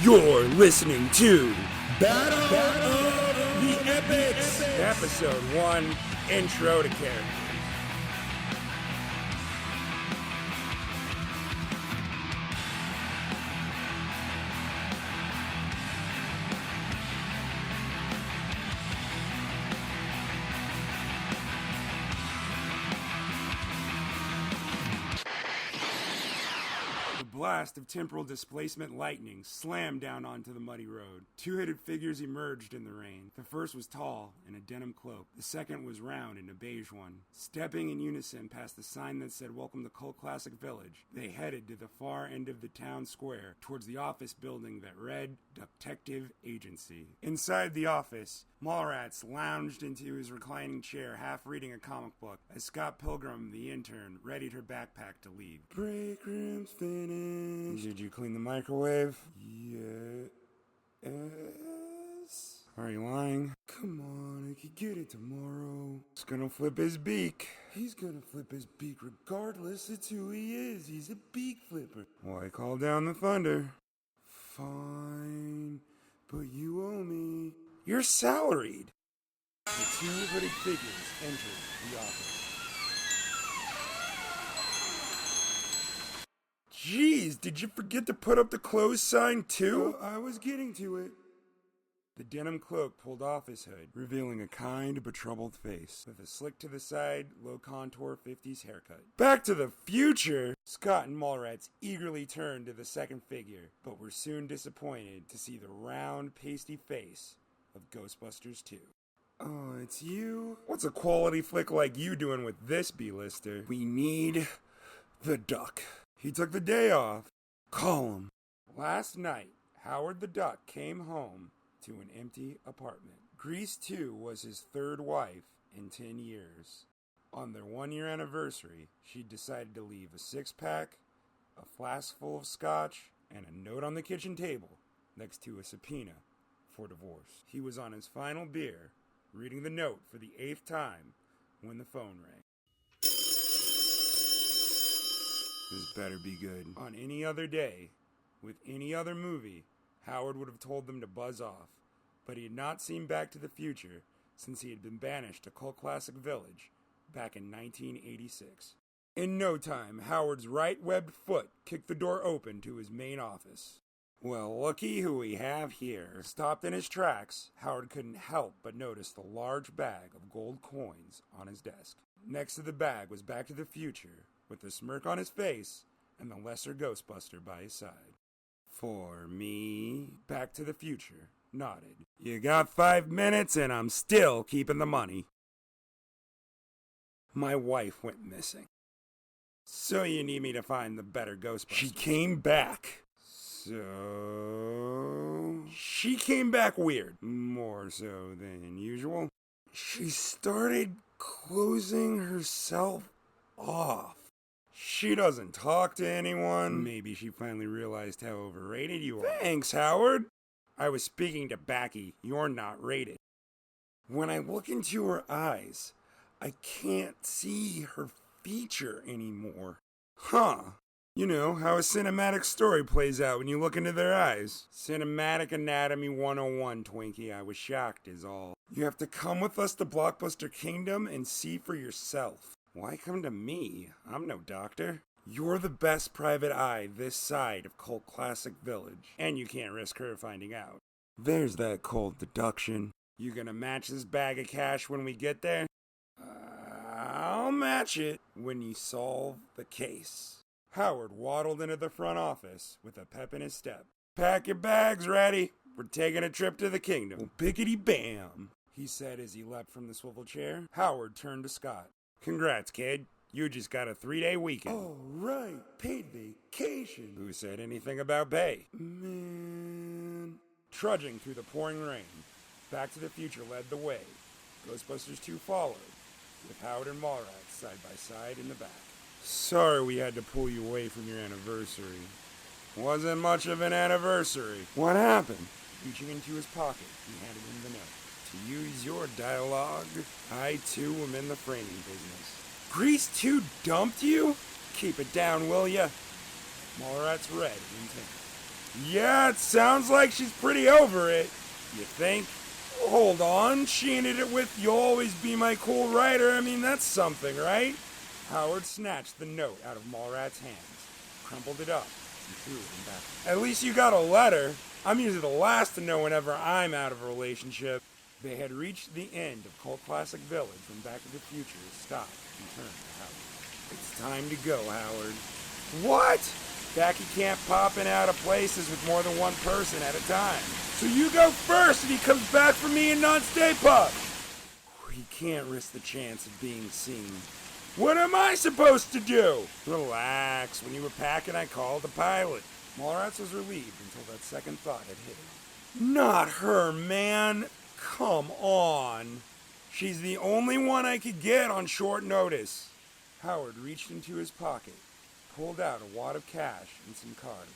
You're listening to Battle of the Epics, Episode 1, Intro to Characters. Blast of temporal displacement lightning slammed down onto the muddy road. Two hooded figures emerged in the rain. The first was tall, in a denim cloak. The second was round, in a beige one. Stepping in unison past the sign that said, "Welcome to Cult Classic Village," they headed to the far end of the town square, towards the office building that read Detective Agency. Inside the office, Mallrats lounged into his reclining chair, half reading a comic book, as Scott Pilgrim, the intern, readied her backpack to leave. Break room's finished. Did you clean the microwave? Yes. Are you lying? Come on, I could get it tomorrow. He's gonna flip his beak. He's gonna flip his beak regardless. It's who he is. He's a beak flipper. Why call down the thunder? Fine, but you owe me. You're salaried. The two hooded figures entered the office. Jeez, did you forget to put up the close sign too? I was getting to it. The denim cloak pulled off his hood, revealing a kind but troubled face, with a slick to the side, low contour 50s haircut. Back to the future! Scott and Mallrats eagerly turned to the second figure, but were soon disappointed to see the round, pasty face of Ghostbusters 2. Oh, it's you? What's a quality flick like you doing with this, B-lister? We need the duck. He took the day off. Call him. Last night, Howard the Duck came home to an empty apartment. Grease 2 was his third wife in 10 years. On their 1-year anniversary, she decided to leave a 6-pack, a flask full of scotch, and a note on the kitchen table next to a subpoena for divorce. He was on his final beer, reading the note for the 8th time, when the phone rang. This better be good. On any other day, with any other movie, Howard would have told them to buzz off, but he had not seen Back to the Future since he had been banished to Cult Classic Village back in 1986. In no time, Howard's right webbed foot kicked the door open to his main office. Well, looky who we have here. Stopped in his tracks, Howard couldn't help but notice the large bag of gold coins on his desk. Next to the bag was Back to the Future, with a smirk on his face and the lesser Ghostbuster by his side. For me, Back to the Future nodded. You got 5 minutes and I'm still keeping the money. My wife went missing. So you need me to find the better Ghostbuster. She came back. So she came back weird. More so than usual. She started closing herself off. She doesn't talk to anyone. Maybe she finally realized how overrated you are. Thanks, Howard. I was speaking to Backy. You're not rated. When I look into her eyes, I can't see her feature anymore. Huh. You know how a cinematic story plays out when you look into their eyes. Cinematic Anatomy 101, Twinkie. I was shocked is all. You have to come with us to Blockbuster Kingdom and see for yourself. Why come to me? I'm no doctor. You're the best private eye this side of Cult Classic Village, and you can't risk her finding out. There's that cold deduction. You gonna match this bag of cash when we get there? I'll match it when you solve the case. Howard waddled into the front office with a pep in his step. Pack your bags, Ratty. We're taking a trip to the kingdom. Well, pickety-bam, he said as he leapt from the swivel chair. Howard turned to Scott. Congrats, kid. You just got a 3-day weekend. Oh, right. Paid vacation. Who said anything about pay? Man. Trudging through the pouring rain, Back to the Future led the way. Ghostbusters 2 followed, with Howard and Mallrats side by side in the back. Sorry we had to pull you away from your anniversary. Wasn't much of an anniversary. What happened? Reaching into his pocket, he handed him the note. To use your dialogue, I too am in the framing business. Grease 2 dumped you? Keep it down, will ya? Mallrats read intent. Yeah, it sounds like she's pretty over it. You think? Hold on, she ended it with, "You'll always be my cool writer." I mean, that's something, right? Howard snatched the note out of Mallrat's hands, crumpled it up, and threw it in back. "At least you got a letter. I'm usually the last to know whenever I'm out of a relationship." They had reached the end of Cult Classic Village when Back to the Future stopped and turned to Howard. "It's time to go, Howard." "What?" "Backy can't pop in out of places with more than one person at a time. So you go first if he comes back for me and not Stay Puft." "He can't risk the chance of being seen." "What am I supposed to do?" "Relax. When you were packing, I called the pilot." Mallrats was relieved until that second thought had hit him. "Not her, man. Come on. She's the only one I could get on short notice." Howard reached into his pocket, pulled out a wad of cash and some cards.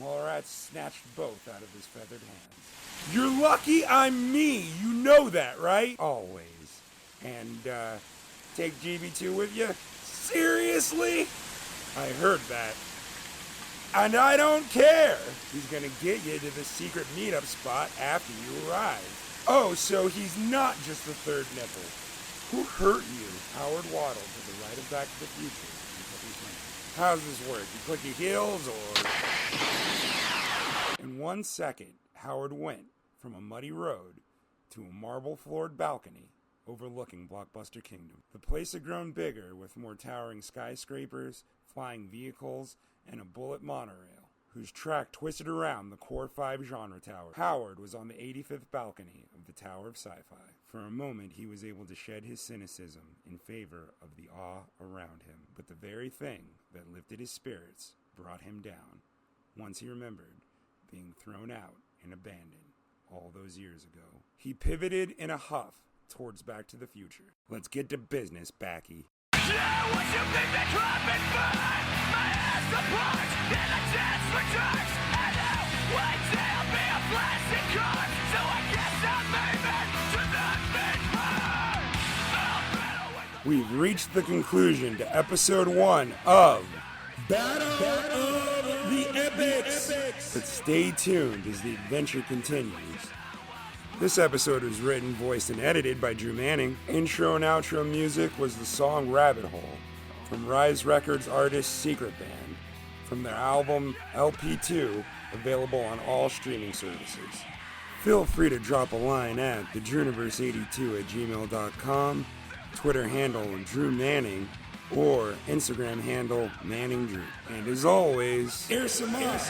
Mallrats snatched both out of his feathered hands. "You're lucky I'm me. You know that, right?" "Always. And, take GB2 with you?" "Seriously?" "I heard that. And I don't care. He's gonna get you to the secret meetup spot after you arrive." "Oh, so he's not just the third nipple." "Who hurt you?" Howard waddled to the right of Back to the Future and took his hand. "How's this work? You click your heels, or..." In 1 second, Howard went from a muddy road to a marble-floored balcony overlooking Blockbuster Kingdom. The place had grown bigger with more towering skyscrapers, flying vehicles, and a bullet monorail, whose track twisted around the Core 5 genre tower. Howard was on the 85th balcony of the Tower of Sci-Fi. For a moment, he was able to shed his cynicism in favor of the awe around him. But the very thing that lifted his spirits brought him down, once he remembered being thrown out and abandoned all those years ago. He pivoted in a huff towards Back to the Future. "Let's get to business, Backy." We've reached the conclusion to episode 1 of Battle of the Epics. But stay tuned as the adventure continues. This episode was written, voiced, and edited by Drew Manning. Intro and outro music was the song Rabbit Hole from Rise Records artist Secret Band from their album LP2, available on all streaming services. Feel free to drop a line at thedrewniverse82@gmail.com, Twitter handle Drew Manning, or Instagram handle Manning Drew. And as always, here's some more.